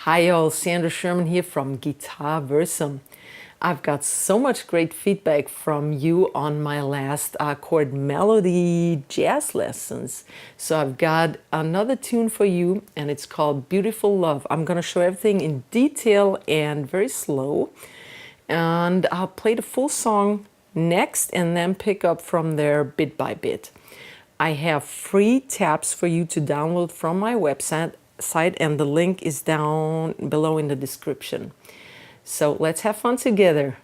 Hi all, Sandra Sherman here from GuitarVersum. I've got so much great feedback from you on my last chord melody jazz lessons. So I've got another tune for you and it's called Beautiful Love. I'm going to show everything in detail and very slow. And I'll play the full song next and then pick up from there bit by bit. I have free tabs for you to download from my website and the link is down below in the description. So let's have fun together.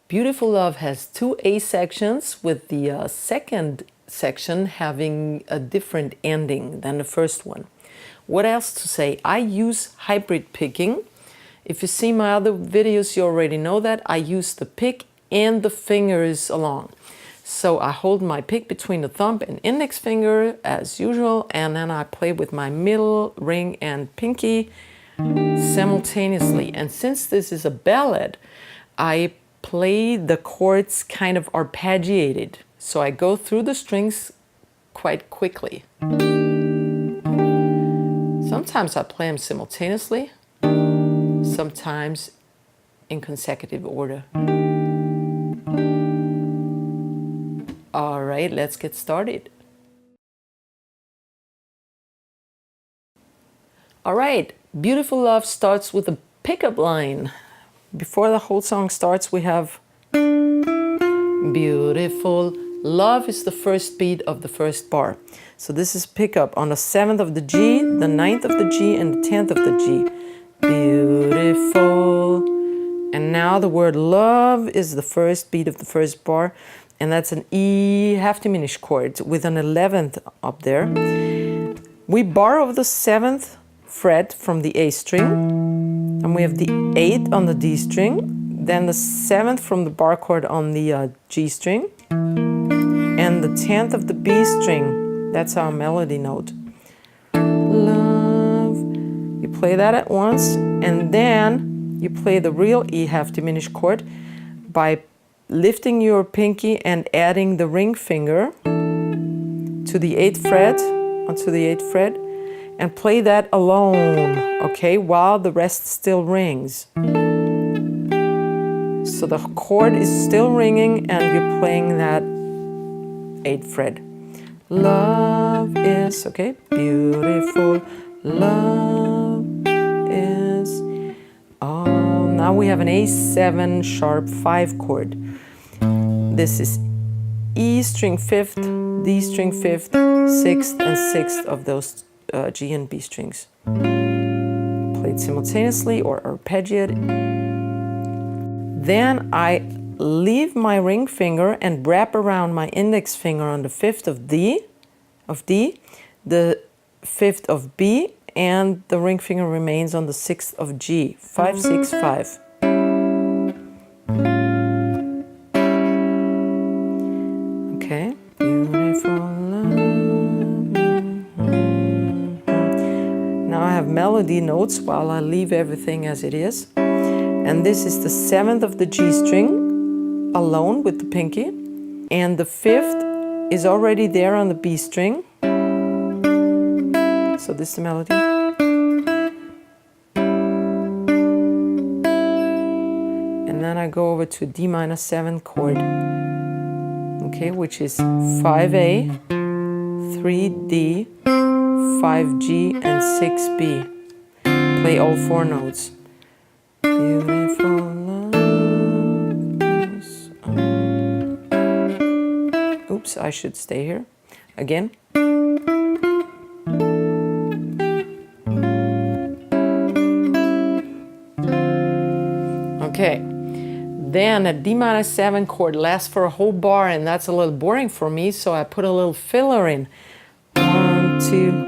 Beautiful Love has two A sections, with the second section having a different ending than the first one. What else to say? I use hybrid picking. If you see my other videos, you already know that. I use the pick and the fingers along. So I hold my pick between the thumb and index finger as usual, and then I play with my middle, ring and pinky simultaneously. And since this is a ballad, I play the chords kind of arpeggiated, so I go through the strings quite quickly. Sometimes I play them simultaneously, sometimes in consecutive order. All right, let's get started. All right, Beautiful Love starts with a pickup line. Before the whole song starts, we have beautiful love is the first beat of the first bar. So this is pickup on the 7th of the G, the 9th of the G, and the 10th of the G. Beautiful. And now the word love is the first beat of the first bar, and that's an E half diminished chord with an 11th up there. We borrow the 7th fret from the A string, and we have the 8th on the D string, then the 7th from the bar chord on the G string, and the 10th of the B string. That's our melody note. Love. You play that at once, and then you play the real E half diminished chord by lifting your pinky and adding the ring finger to the 8th fret, onto the 8th fret, and play that alone, okay, while the rest still rings. So the chord is still ringing and you're playing that 8th fret. Love is, okay, beautiful love is. Oh, now we have an A7 sharp 5 chord. This is E string 5th, D string 5th, 6th and 6th of those G and B strings. Played simultaneously or arpeggiated. Then I leave my ring finger and wrap around my index finger on the 5th of D, the 5th of B, and the ring finger remains on the 6th of G. 5, 6, 5. Okay. Beautiful love. melody notes while I leave everything as it is. And this is the 7th of the G string alone with the pinky. And the 5th is already there on the B string. So this is the melody. And then I go over to D minor 7 chord. Okay, which is 5A, 3D, 5G, and 6B. Play all 4 notes. Beautiful love goes on. Oops, I should stay here. Again. Okay. Then a D minor 7 chord lasts for a whole bar, and that's a little boring for me, so I put a little filler in. 1, 2.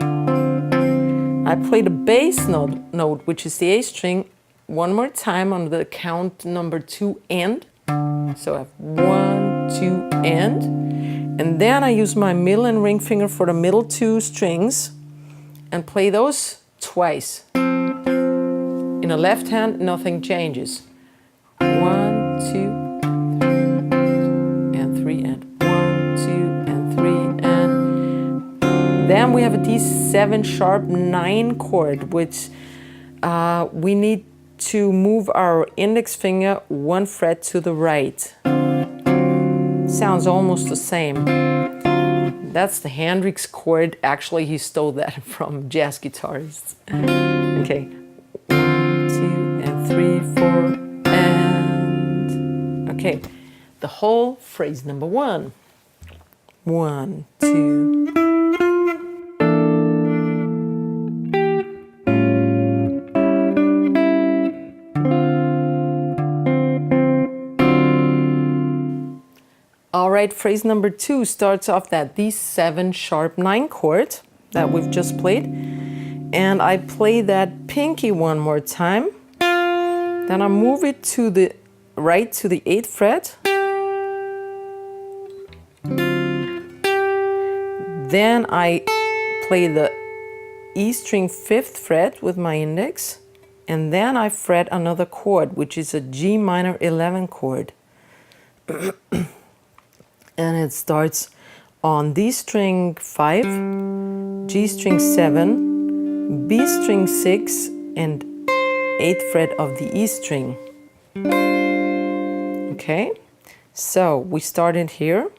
I play the bass note, which is the A string, one more time on the count number 2 and. So I have 1, 2, and then I use my middle and ring finger for the middle 2 strings and play those twice. In the left hand, nothing changes. 1, 2, and 3, and 1, 2, and 3, and then we have a D7 sharp 9 chord, which we need to move our index finger 1 fret to the right. Sounds almost the same. That's the Hendrix chord. Actually, he stole that from jazz guitarists. Okay, 1, 2, and 3, 4. Okay, the whole phrase number 1. 1, 2. All right, phrase number 2 starts off that D7 sharp 9 chord that we've just played. And I play that pinky one more time. Then I move it to the right to the 8th fret. Then I play the E string 5th fret with my index, and then I fret another chord, which is a G minor 11 chord. And it starts on D string 5, G string 7, B string 6, and 8th fret of the E string. Okay, so we started here.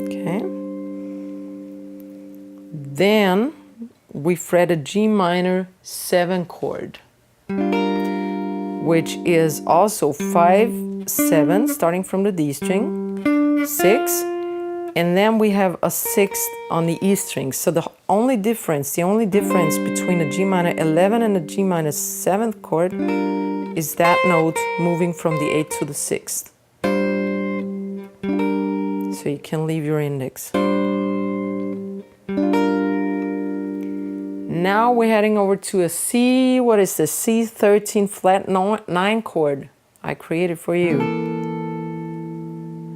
Okay. Then we fret a G minor 7 chord, which is also 5, 7, starting from the D string, 6, and then we have a 6th on the E string. So the only difference between a G minor 11 and a G minor 7th chord is that note moving from the 8th to the 6th. So you can leave your index. Now we're heading over to a C, what is this? C13 flat 9 chord I created for you.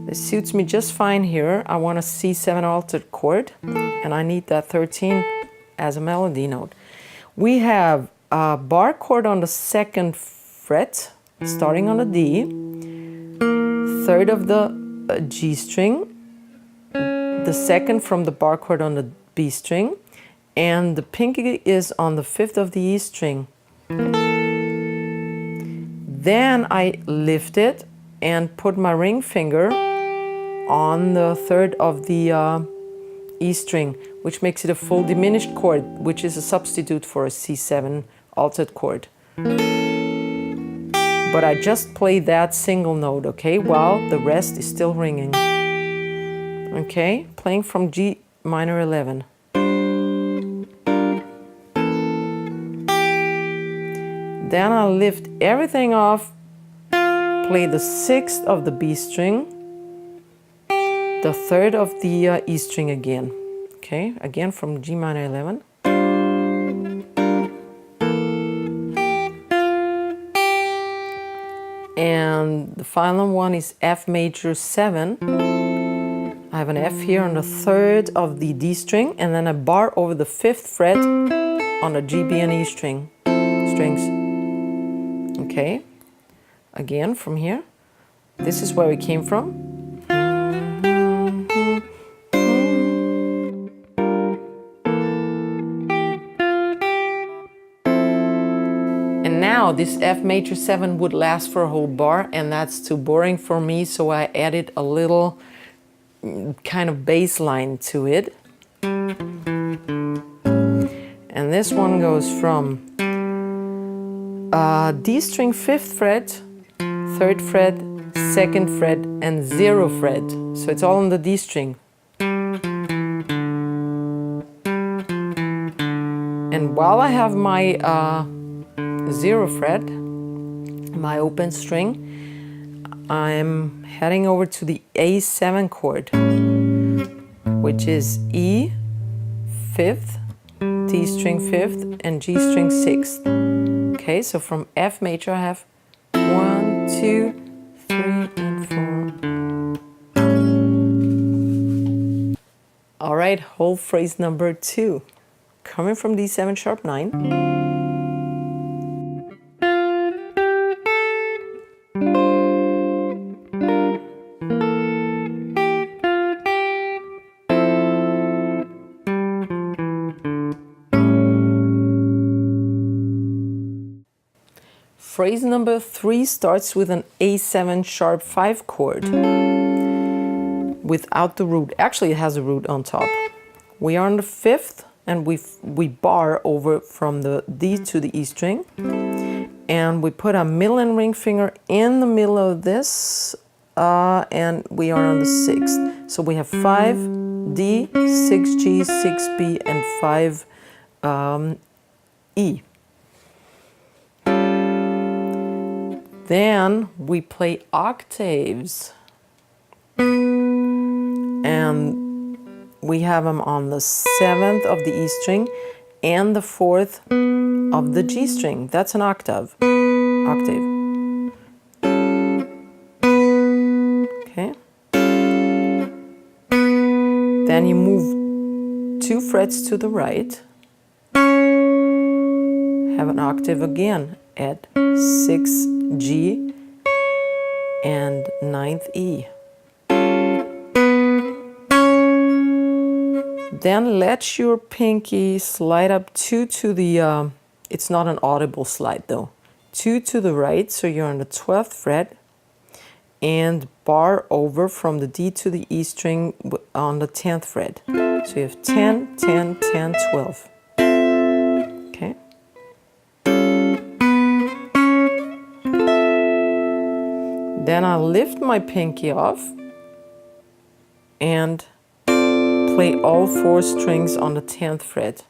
This suits me just fine here. I want a C7 altered chord, and I need that 13 as a melody note. We have a bar chord on the 2nd fret, starting on the D, 3rd of the G string, the 2nd from the bar chord on the B string, and the pinky is on the 5th of the E string. Then I lift it and put my ring finger on the 3rd of the E string, which makes it a full diminished chord, which is a substitute for a C7 altered chord. But I just play that single note, okay, while the rest is still ringing. Okay, playing from G minor 11. Then I lift everything off, play the 6th of the B string, the 3rd of the E string again. Okay, again from G minor 11. And the final one is F major 7. I I have an F here on the 3rd of the D string, and then a bar over the 5th fret on the G, B, and E strings. Okay, again from here. This is where we came from. And now this F major 7 would last for a whole bar, and that's too boring for me, so I added a little kind of bass line to it. And this one goes from D string 5th fret, 3rd fret, 2nd fret, and 0 fret. So it's all on the D string. And while I have my 0 fret, my open string, I'm heading over to the A7 chord, which is E 5th, D string 5th, and G string 6th. Okay, so from F major I have 1, 2, 3, and 4. All right, whole phrase number 2, coming from D7 sharp 9. Phrase number 3 starts with an A7 sharp 5 chord without the root. Actually, it has a root on top. We are on the 5th, and we bar over from the D to the E string, and we put a middle and ring finger in the middle of this, and we are on the 6th. So we have 5 D, 6 G, 6 B, and 5 E. Then we play octaves, and we have them on the 7th of the E string and the 4th of the G string. That's an octave. Okay. Then you move 2 frets to the right, have an octave again at 6 G and 9th E. Then let your pinky slide up 2 to the, it's not an audible slide though, 2 to the right, so you're on the 12th fret, and bar over from the D to the E string on the 10th fret. So you have 10, 10, 10, 12. Okay. Then I lift my pinky off and play all 4 strings on the 10th fret.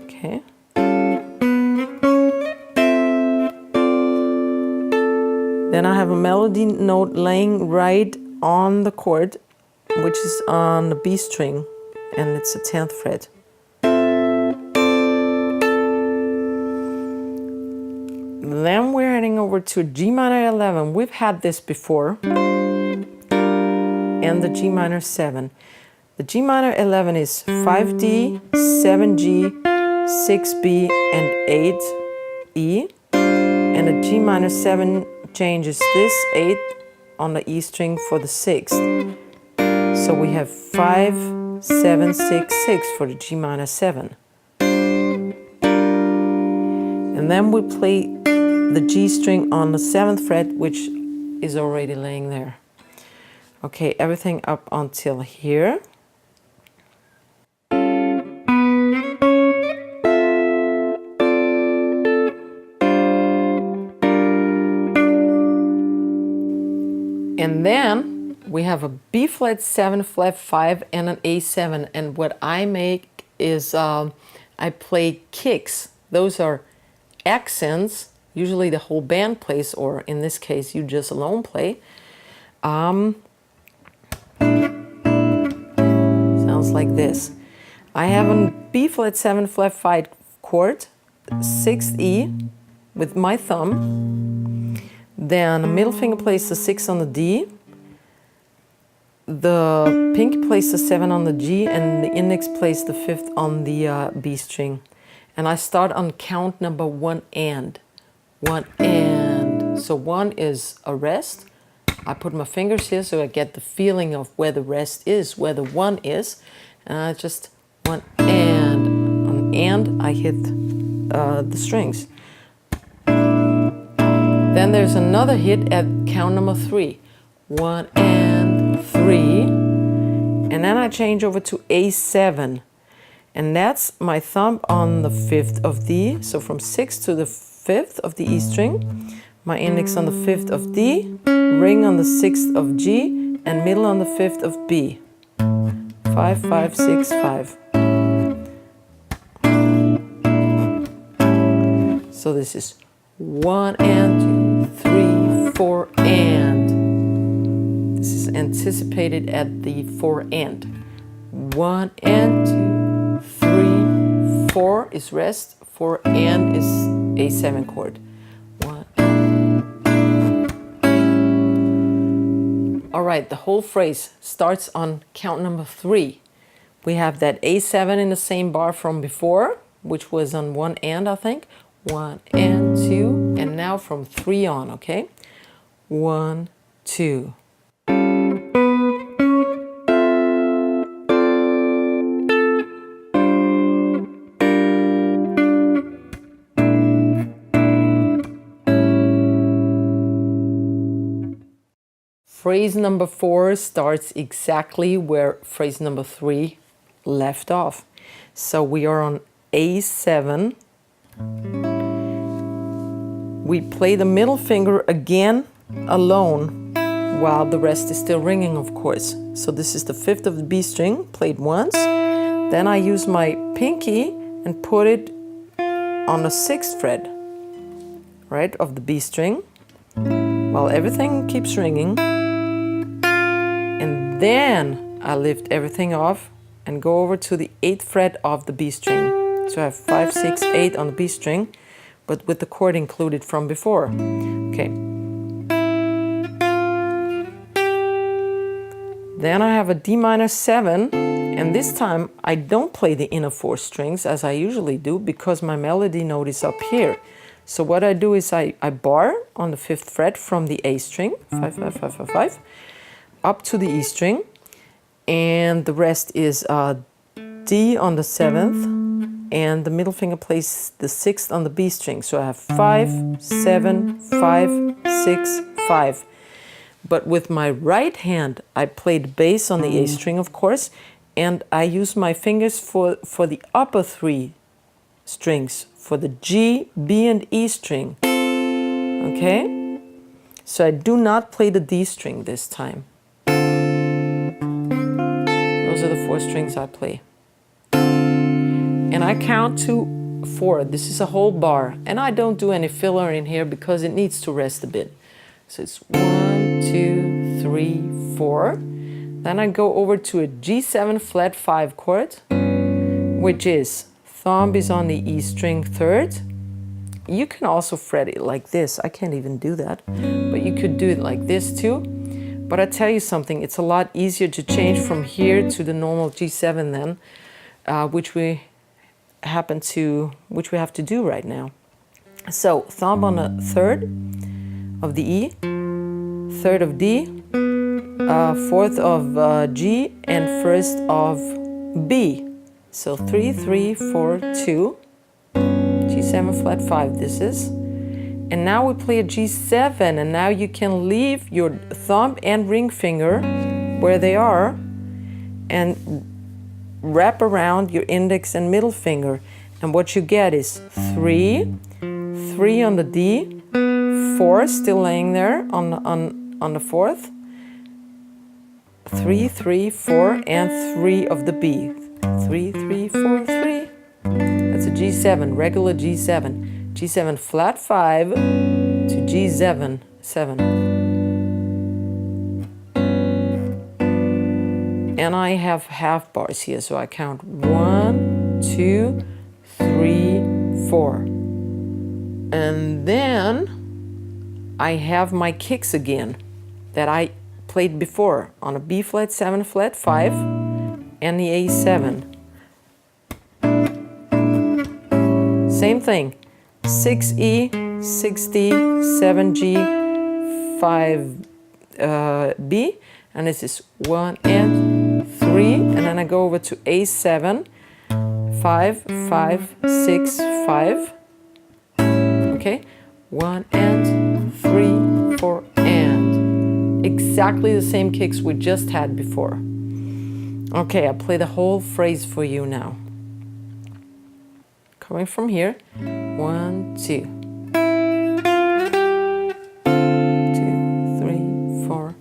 Okay. Then I have a melody note laying right on the chord, which is on the B string, and it's the 10th fret. Then we're heading over to G minor 11. We've had this before. And the G minor 7. The G minor 11 is 5D, 7G, 6B, and 8E. And the G minor 7 changes this 8 on the E string for the 6th. So we have 5, 7, 6, 6 for the G minor 7. And then we play the G string on the 7th fret, which is already laying there. Okay, everything up until here. And then we have a B flat 7, flat 5, and an A7. And what I make is I play kicks. Those are accents. Usually the whole band plays, or in this case, you just alone play. Sounds like this. I have a B flat 7, flat 5 chord, 6th E with my thumb. Then the middle finger plays the 6 on the D. the pinky plays the 7 on the G and the index plays the 5th on the B string. And I start on count number 1 and. 1 and. So 1 is a rest. I put my fingers here so I get the feeling of where the rest is, where the 1 is. And I just 1 and. On and I hit the strings. Then there's another hit at count number 3. 1 and 3. And then I change over to A7. And that's my thumb on the 5th of D. So from 6th to the 5th of the E string. My index on the 5th of D. Ring on the 6th of G. And middle on the 5th of B. 5, 5, 6, 5. So this is 1 and 2, 3, 4 and. This is anticipated at the 4 and. 1 and 2, 3, 4 is rest, 4 and is A7 chord. 1. All right, the whole phrase starts on count number 3. We have that A7 in the same bar from before, which was on 1 and, I think. 1 and 2, and now from 3 on, okay? 1, 2. Phrase number 4 starts exactly where phrase number 3 left off. So we are on A7. We play the middle finger again alone while the rest is still ringing, of course. So this is the 5th of the B string, played once. Then I use my pinky and put it on the 6th fret, right, of the B string, while everything keeps ringing. And then I lift everything off and go over to the 8th fret of the B string. So I have 5, 6, 8 on the B string, but with the chord included from before. Okay. Then I have a D minor 7, and this time I don't play the inner 4 strings as I usually do because my melody note is up here. So what I do is I bar on the 5th fret from the A string, 5, 5, 5, 5, 5, up to the E string, and the rest is D on the 7th, and the middle finger plays the 6th on the B string. So I have 5, 7, 5, 6, 5. But with my right hand, I play the bass on the A string, of course, and I use my fingers for the upper 3 strings, for the G, B, and E string. Okay? So I do not play the D string this time. Those are the 4 strings I play. And I count to 4. This is a whole bar. And I don't do any filler in here because it needs to rest a bit. So it's 1, 2, 3, 4. Then I go over to a G7 flat 5 chord, which is thumb is on the E string 3rd. You can also fret it like this. I can't even do that. But you could do it like this too. But I tell you something, it's a lot easier to change from here to the normal G7 then, which we have to do right now. So thumb on the 3rd of the E, 3rd of D, 4th of G, and 1st of B. So 3, 3, 4, 2, G7 flat 5 this is. And now we play a G7, and now you can leave your thumb and ring finger where they are and wrap around your index and middle finger. And what you get is 3, 3 on the D, 4 still laying there on the 4th, 3, 3, 4, and 3 of the B. 3, 3, 4, 3. That's a G7, regular G7. G7 flat 5 to G7 7. And I have half bars here, so I count 1, 2, 3, 4. And then I have my kicks again that I played before on a B flat, 7 flat, 5, and the A7. Same thing, 6E, 6D, 7G, 5B, and this is 1 and 3, and then I go over to A7, 5, 5, 6, 5, okay, 1 and 3, 4 and. Exactly the same kicks we just had before. Okay, I'll play the whole phrase for you now. Coming from here, 1, 2. 2, 3, 4.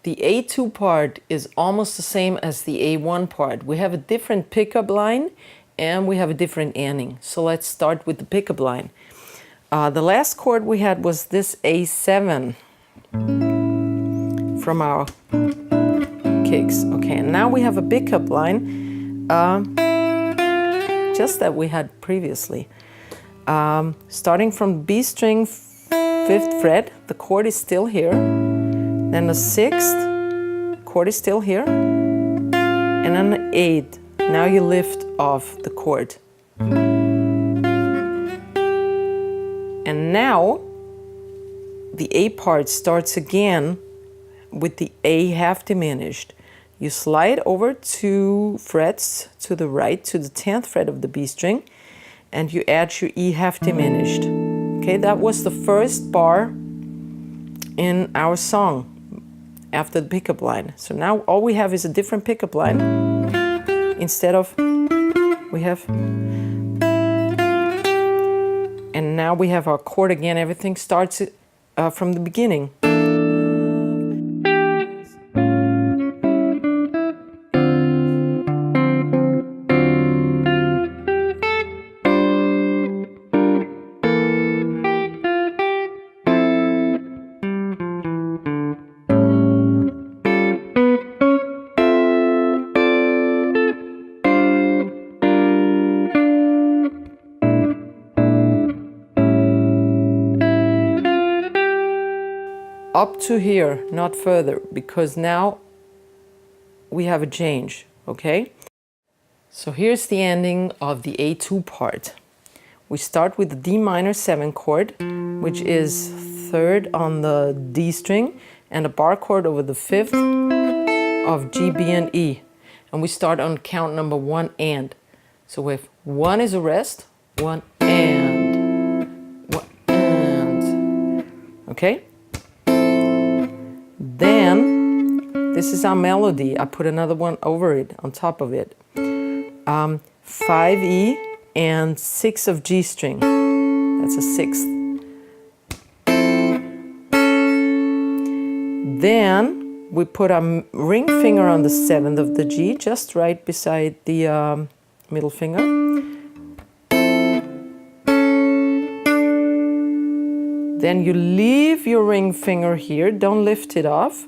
The A2 part is almost the same as the A1 part. We have a different pickup line and we have a different ending. So let's start with the pickup line. The last chord we had was this A7 from our kicks. Okay, and now we have a pickup line just that we had previously. Starting from B string, 5th fret, the chord is still here. Then the 6th chord is still here, and then the 8th. Now you lift off the chord. And now the A part starts again with the A half diminished. You slide over 2 frets to the right to the 10th fret of the B string, and you add your E half diminished. Okay, that was the first bar in our song after the pickup line. So now all we have is a different pickup line. Instead of, we have, and now we have our chord again. Everything starts from the beginning. Up to here, not further, because now we have a change, okay? So here's the ending of the A2 part. We start with the D minor 7 chord, which is 3rd on the D string, and a bar chord over the 5th of G, B, and E. And we start on count number 1 and. So we have 1 is a rest, 1 and, 1 and, okay? Then, this is our melody. I put another one over it, on top of it. 5E and 6 of G string. That's a 6th. Then, we put a ring finger on the 7th of the G, just right beside the middle finger. Then you leave your ring finger here, don't lift it off,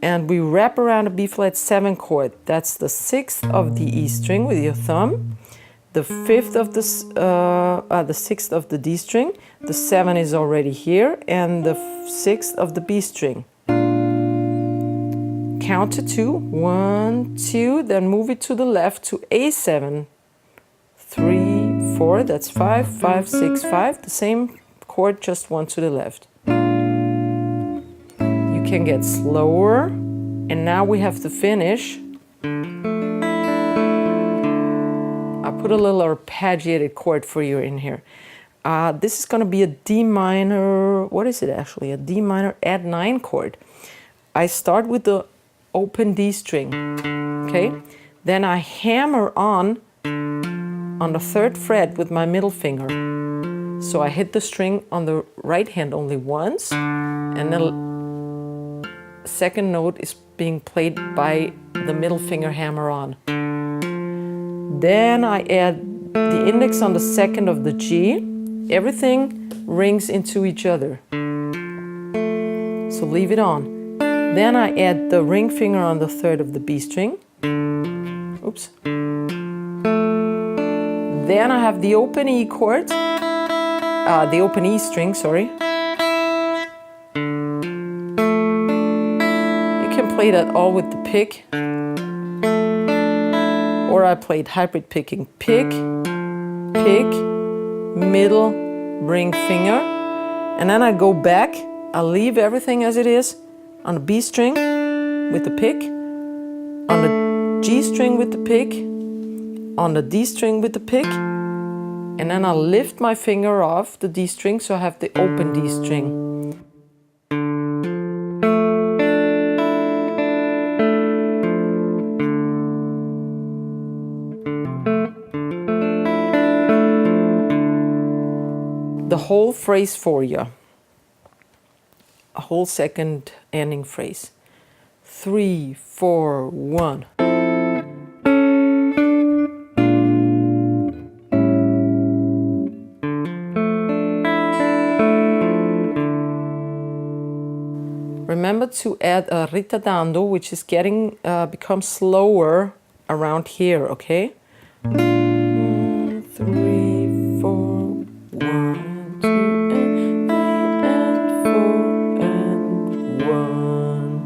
and we wrap around a B flat 7 chord. That's the 6th of the E string with your thumb, the 5th of the 6th of the D string, the 7 is already here, and the 6th of the B string. Count to 2, 1, 2, then move it to the left to A7, 3, 4, that's 5, 5, 6, 5. The same chord, just one to the left. You can get slower, and now we have to finish. I put a little arpeggiated chord for you in here. This is going to be a D minor, what is it actually? A D minor add 9 chord. I start with the open D string, okay? Then I hammer on the 3rd fret with my middle finger. So I hit the string on the right hand only once, and the 2nd note is being played by the middle finger hammer on. Then I add the index on the 2nd of the G. Everything rings into each other. So leave it on. Then I add the ring finger on the 3rd of the B string. Oops. Then I have the open E chord, the open E string, sorry. You can play that all with the pick, or I played hybrid picking. Pick, pick, middle, ring finger, and then I go back. I leave everything as it is on the B string with the pick, on the G string with the pick, on the D string with the pick, and then I lift my finger off the D string, so I have the open D string. The whole phrase for you, a whole 2nd ending phrase. 3, 4, 1. Remember to add a ritardando, which is getting becomes slower around here, okay? 3, 4, 1, 2, and 3, and 4, and 1.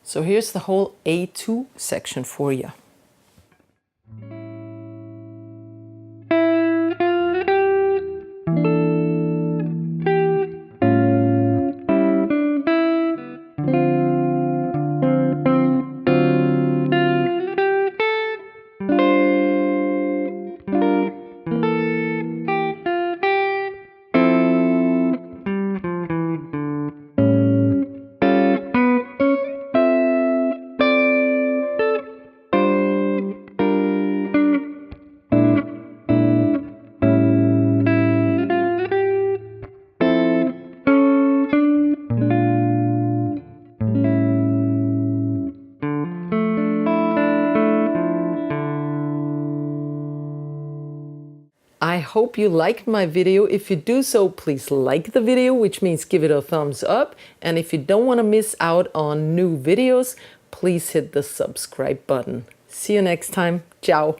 So here's the whole A2 section for you. I hope you liked my video. If you do so, please like the video, which means give it a thumbs up. And if you don't want to miss out on new videos, please hit the subscribe button. See you next time. Ciao.